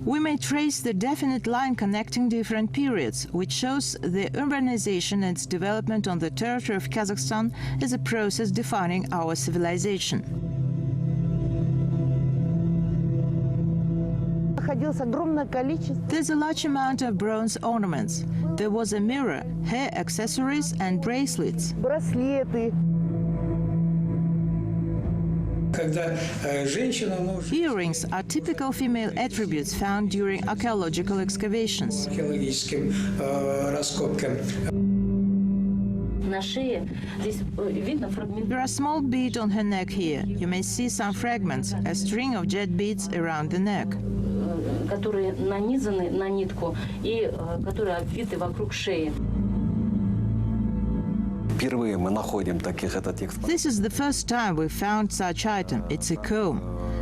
We may trace the definite line connecting different periods, which shows the urbanization and its development on the territory of Kazakhstan as a process defining our civilization. There's a large amount of bronze ornaments. There was a mirror, hair accessories and bracelets. Earrings are typical female attributes found during archaeological excavations. There are small beads on her neck here. You may see some fragments, a string of jet beads around the neck. This is the first time we found such item. It's a comb.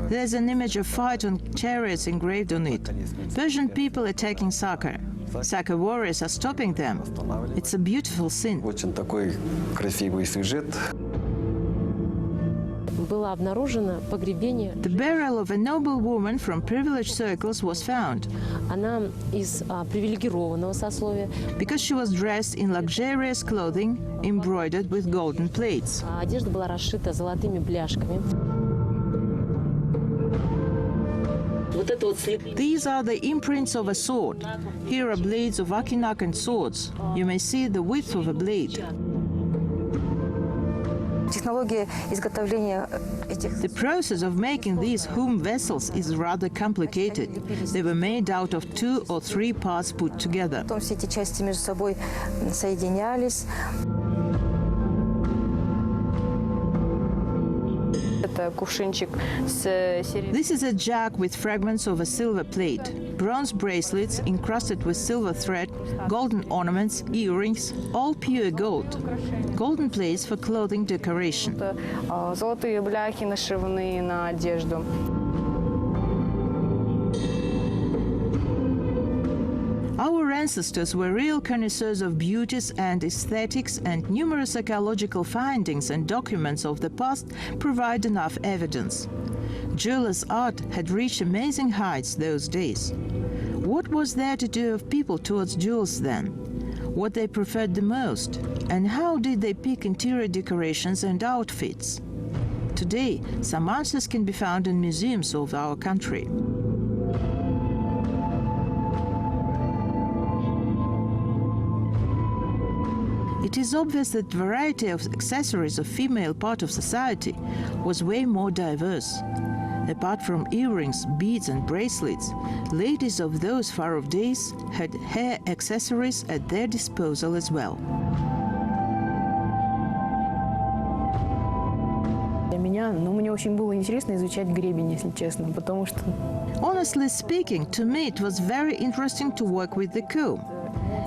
There's an image of fight on chariots engraved on it. Persian people attacking Saka. Saka warriors are stopping them. It's a beautiful scene. The burial of a noble woman from privileged circles was found because she was dressed in luxurious clothing embroidered with golden plates. These are the imprints of a sword. Here are blades of akinak and swords. You may see the width of a blade. The process of making these home vessels is rather complicated. They were made out of 2 or 3 parts put together. This is a jug with fragments of a silver plate, bronze bracelets encrusted with silver thread, golden ornaments, earrings, all pure gold. Golden plates for clothing decoration. Our ancestors were real connoisseurs of beauties and aesthetics, and numerous archaeological findings and documents of the past provide enough evidence. Jewelers' art had reached amazing heights those days. What was there to do of people towards jewels then? What they preferred the most? And how did they pick interior decorations and outfits? Today, some answers can be found in museums of our country. It is obvious that the variety of accessories of female part of society was way more diverse. Apart from earrings, beads and bracelets, ladies of those far-off days had hair accessories at their disposal as well. Honestly speaking, to me it was very interesting to work with the comb.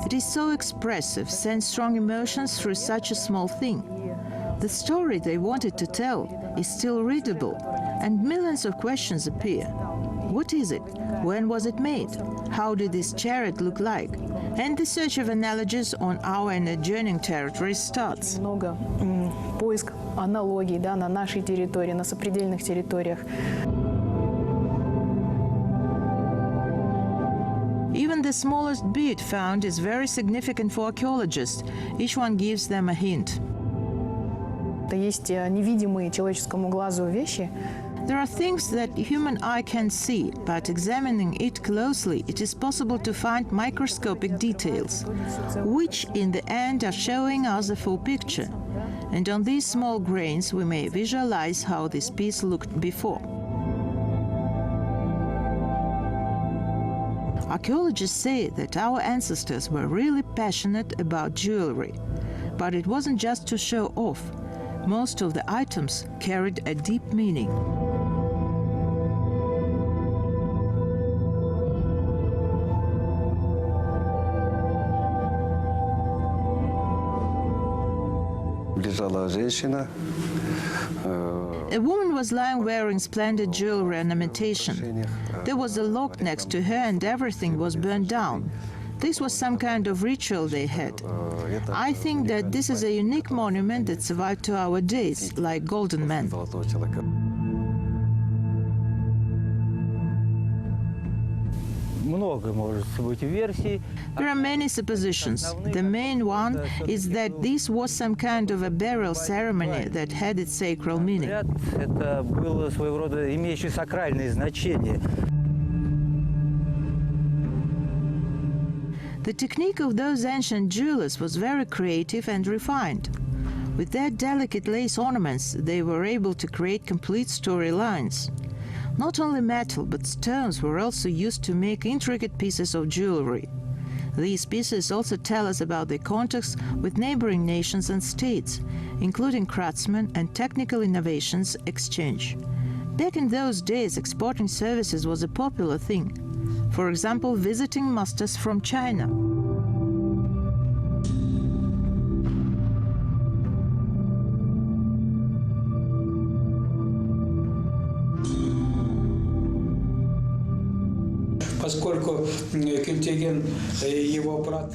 It is so expressive, sends strong emotions through such a small thing. The story they wanted to tell is still readable, and millions of questions appear. What is it? When was it made? How did this chariot look like? And the search of analogies on our and adjoining territories starts. Поиск аналогий, да, на нашей территории, на сопредельных территориях. Even the smallest bead found is very significant for archaeologists. Each one gives them a hint. Есть невидимые человеческому глазу вещи. There are things that human eye can see, but examining it closely, it is possible to find microscopic details, which in the end are showing us a full picture. And on these small grains we may visualize how this piece looked before. Archaeologists say that our ancestors were really passionate about jewelry, but it wasn't just to show off. Most of the items carried a deep meaning. A woman was lying wearing splendid jewelry and ornamentation. There was a lock next to her and everything was burned down. This was some kind of ritual they had. I think that this is a unique monument that survived to our days, like Golden Man. Много может быть версий. There are many suppositions. The main one is that this was some kind of a burial ceremony that had its sacral meaning. Это было своего рода имеющее сакральное значение. The technique of those ancient jewelers was very creative and refined. With their delicate lace ornaments, they were able to create complete storylines. Not only metal, but stones were also used to make intricate pieces of jewelry. These pieces also tell us about their contacts with neighboring nations and states, including craftsmen and technical innovations exchange. Back in those days, exporting services was a popular thing. For example, visiting masters from China.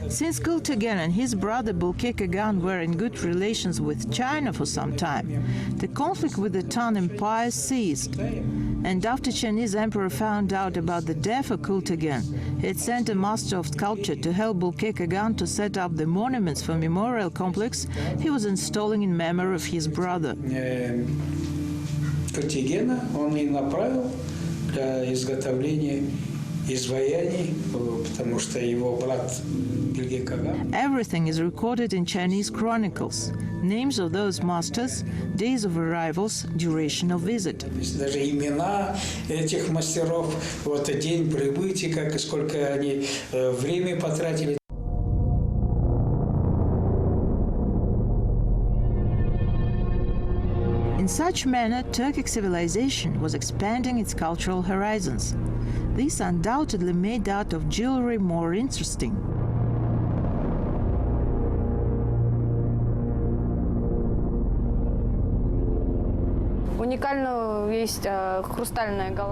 Since Kultegen and his brother Bulke Kagan were in good relations with China for some time, the conflict with the Tang Empire ceased. And after Chinese emperor found out about the death of Kultegen, he had sent a master of sculpture to help Bulke Kagan to set up the monuments for memorial complex he was installing in memory of his brother. Kultegena он и направил для изготовления изваяний, потому что его брат Bulke Kagan. Everything is recorded in Chinese chronicles. Names of those masters, days of arrivals, duration of visit. Даже имена этих мастеров, вот день прибытия, как и сколько они время потратили. In such manner, Turkic civilization was expanding its cultural horizons. This undoubtedly made the art of jewelry more interesting.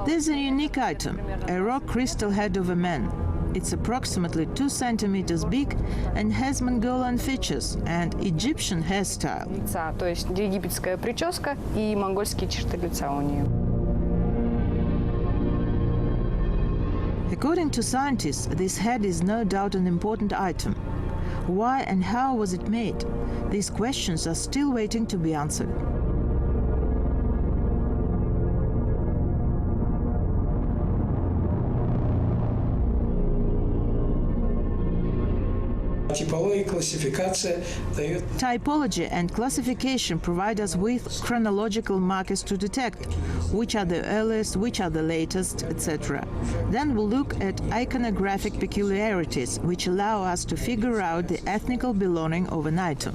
There's a unique item, a rock crystal head of a man. It's approximately 2 centimeters big and has Mongolian features and Egyptian hairstyle. То есть египетская прическа и монгольские черты лица у нее. According to scientists, this head is no doubt an important item. Why and how was it made? These questions are still waiting to be answered. Typology and classification provide us with chronological markers to detect which are the earliest, which are the latest, etc. Then we'll look at iconographic peculiarities, which allow us to figure out the ethnical belonging of an item.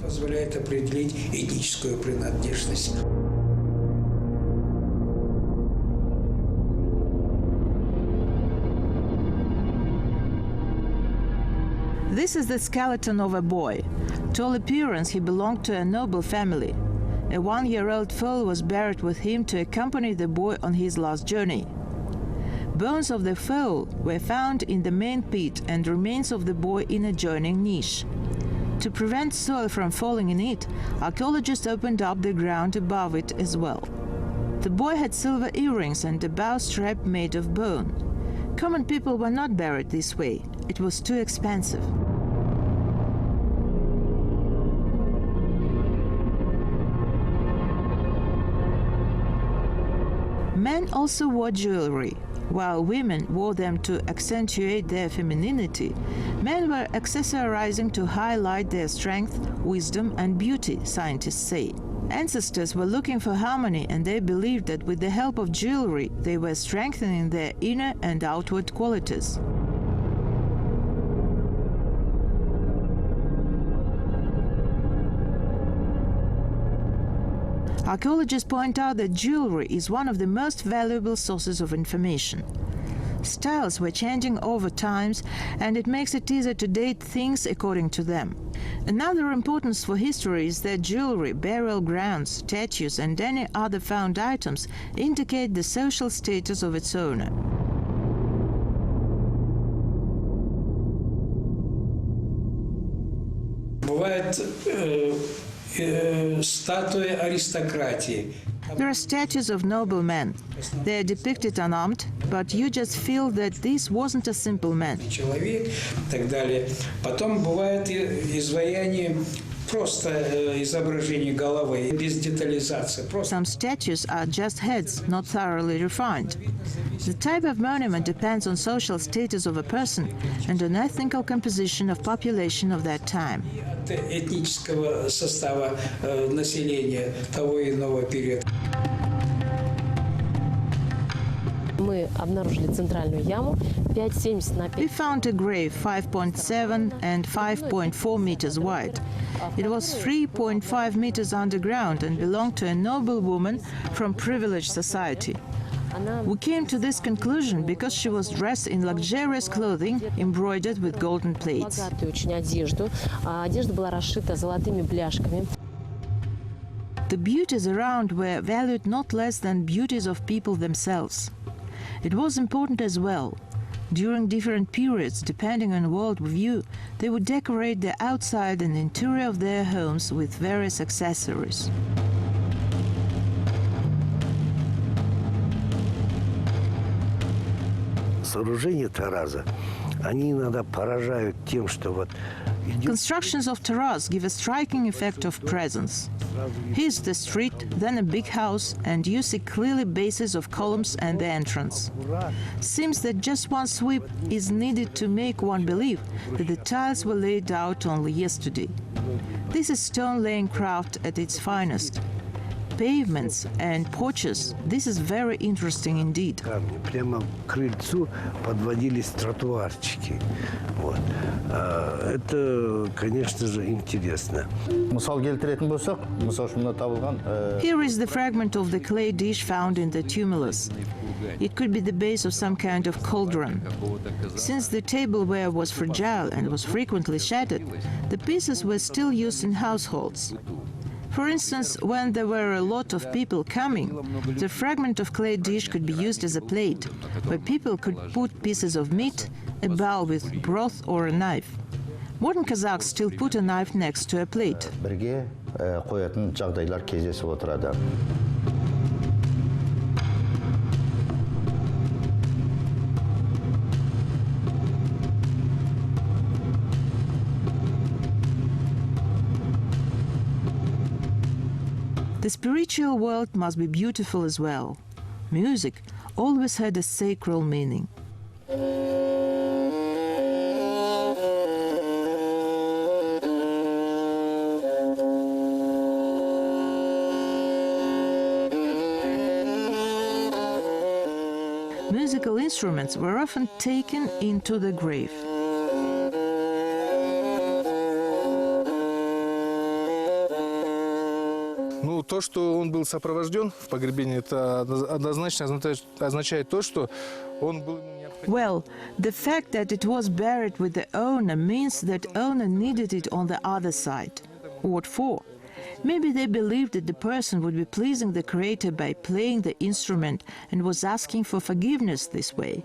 This is the skeleton of a boy. Tall appearance, he belonged to a noble family. A 1-year-old foal was buried with him to accompany the boy on his last journey. Bones of the foal were found in the main pit and remains of the boy in adjoining niche. To prevent soil from falling in it, archaeologists opened up the ground above it as well. The boy had silver earrings and a bow strap made of bone. Common people were not buried this way. It was too expensive. Men also wore jewelry. While women wore them to accentuate their femininity, men were accessorizing to highlight their strength, wisdom, and beauty, scientists say. Ancestors were looking for harmony, and they believed that with the help of jewelry, they were strengthening their inner and outward qualities. Archaeologists point out that jewelry is one of the most valuable sources of information. Styles were changing over times, and it makes it easier to date things according to them. Another importance for history is that jewelry, burial grounds, statues, and any other found items indicate the social status of its owner. Бывает статуи аристократии. There are statues of noblemen. They are depicted unarmed, but you just feel that this wasn't a simple man. Человек и так далее. Потом бывает изваяние просто изображение головы без детализации. Some statues are just heads, not thoroughly refined. The type of monument depends on social status of a person and on ethnical composition of population of that time. От этнического состава населения того или иного периода. Мы обнаружили центральную яму 5,70 на 5. We found a grave 5.7 and 5.4 meters wide. It was 3.5 meters underground and belonged to a noble woman from privileged society. We came to this conclusion because she was dressed in luxurious clothing embroidered with golden plates. Богатую очень одежду. Одежда была расшита золотыми бляшками. The beauties around were valued not less than beauties of people themselves. It was important as well. During different periods, depending on world view, they would decorate the outside and interior of their homes with various accessories. Сооружения Тараза, они иногда поражают тем, что вот Constructions of Taraz give a striking effect of presence. Here's the street, then a big house, and you see clearly bases of columns and the entrance. Seems that just one sweep is needed to make one believe that the tiles were laid out only yesterday. This is stone laying craft at its finest. Pavements and porches, this is very interesting indeed. камни прямо к крыльцу подводились тротуарчики. Вот. Это, конечно же, интересно. Мысал келтіретін болсақ, мысал үшін мына табылған Here is the fragment of the clay dish found in the tumulus. It could be the base of some kind of cauldron. Since the tableware was fragile and was frequently shattered, the pieces were still used in households. For instance, when there were a lot of people coming, the fragment of clay dish could be used as a plate, where people could put pieces of meat, a bowl with broth or a knife. Modern Kazakhs still put a knife next to a plate. бірге қоятын жағдайлар кездесіп отырады. The spiritual world must be beautiful as well. Music always had a sacral meaning. Musical instruments were often taken into the grave. Ну, то, что он был сопровожден в погребении, это однозначно означает то, что он был необходим. Well, the fact that it was buried with the owner means that owner needed it on the other side. What for? Maybe they believed that the person would be pleasing the Creator by playing the instrument and was asking for forgiveness this way.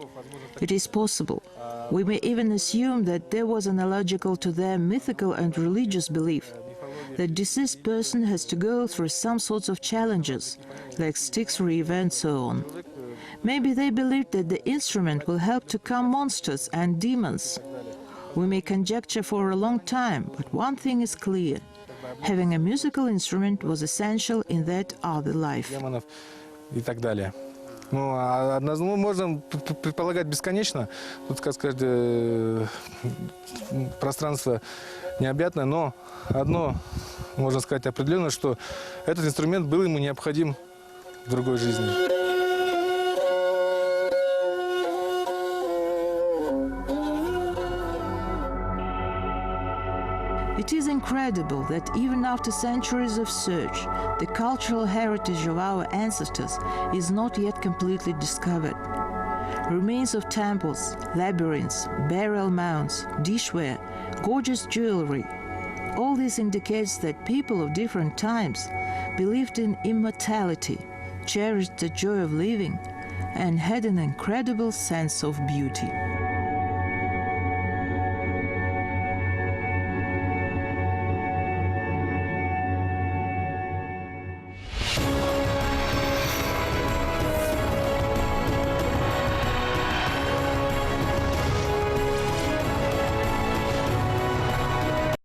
It is possible. We may even assume that there was analogical to their mythical and religious belief. The deceased person has to go through some sorts of challenges, like Styx River and so on. Maybe they believed that the instrument will help to calm monsters and demons. We may conjecture for a long time, but one thing is clear. Having a musical instrument was essential in that other life. Демонов и так далее. Ну, однозначно можно предполагать бесконечно. Тут, как сказать, пространство необъятное, но одно можно сказать определенно, что этот инструмент был ему необходим в другой жизни. It is incredible that even after centuries of search, the cultural heritage of our ancestors is not yet completely discovered. Remains of temples, labyrinths, burial mounds, dishware, gorgeous jewelry. All this indicates that people of different times believed in immortality, cherished the joy of living, and had an incredible sense of beauty.